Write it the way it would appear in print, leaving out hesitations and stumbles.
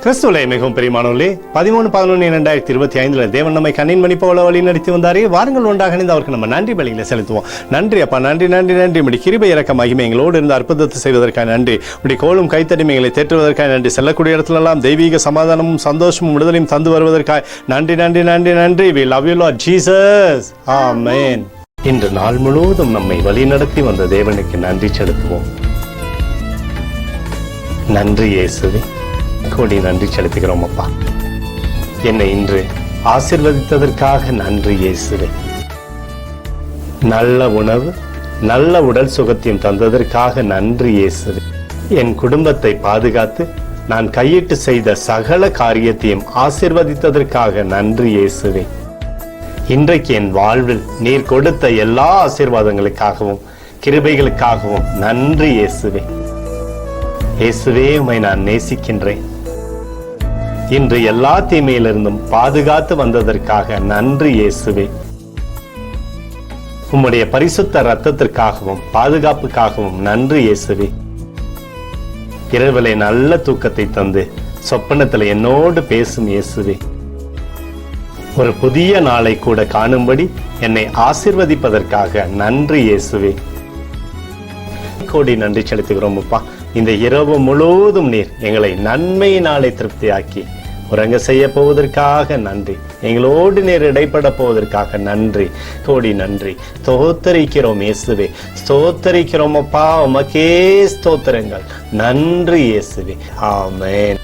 கிறிஸ்துவிலே மிகவும் பிரியமானவர்களே, 13/11/2025 தேவன் நம்மை கண்ணின் மணி போல வழி நடத்தி வந்தாரே. வாருங்கள் ஒன்றாக இணைந்து அவருக்கு நம்ம நன்றி பலிகளை செலுத்துவோம். நன்றி அப்பா, நன்றி நன்றி நன்றி. இப்படி கிருபை இறக்க மகிமை எங்களோடு இருந்து அற்புதத்தை செய்வதற்காக நன்றி. இப்படி கோலும் கைத்தடிமைகளை தேற்றுவதற்காக நன்றி. செல்லக்கூடிய இடத்துலலாம் தெய்வீக சமாதானமும் சந்தோஷமும் விடுதலையும் தந்து வருவதற்காக நன்றி நன்றி நன்றி நன்றி. We love you Lord Jesus. Amen. இன்று நாள் முழுவதும் நம்மை வழி நடத்தி வந்த தேவனுக்கு நன்றி செலுத்துவோம். நன்றி இயேசுவே, கோடி நன்றி செலுத்துகிறோம் அப்பா. என்னை இன்று ஆசீர்வதித்ததற்காக நன்றி இயேசுவே. நல்ல உணவு, நல்ல உடல் சுகத்தையும் தந்ததற்காக நன்றி இயேசுவே. என் குடும்பத்தை பாதுகாத்து நான் கையிட்டு செய்த சகல காரியத்தையும் ஆசீர்வதித்ததற்காக நன்றி இயேசுவே. இன்றைக்கு என் வாழ்வில் நீர் கொடுத்த எல்லா ஆசீர்வாதங்களுக்காகவும் கிருபைகளுக்காகவும் நன்றி இயேசுவே. இயேசுவே, உம்மை நான் நேசிக்கின்றேன். இன்று எல்லா தீமையிலிருந்தும் பாதுகாத்து வந்ததற்காக நன்றி இயேசுவே. உம்முடைய பரிசுத்த இரத்தத்திற்காகவும் பாதுகாப்புக்காகவும் நன்றி இயேசுவே. இரவிலே நல்ல தூக்கத்தை தந்து சொப்பனத்தில் என்னோடு பேசும் இயேசுவே. ஒரு புதிய நாளை கூட காணும்படி என்னை ஆசீர்வதிப்பதற்காக நன்றி இயேசுவே. கோடி நன்றி செலுத்துகிறோம் அப்பா. இந்த இரவு முழுவதும் நீர் எங்களை நன்மையினாலே திருப்தியாக்கி உறங்க செய்ய போவதற்காக நன்றி. எங்களோடு நீர் இடைப்பட போவதற்காக நன்றி, கோடி நன்றி. ஸ்தோத்தரிக்கிறோம் இயேசுவே, ஸ்தோத்தரிக்கிறோம் அப்பா. உமக்கே ஸ்தோத்திரங்கள். நன்றி இயேசுவே. ஆமென்.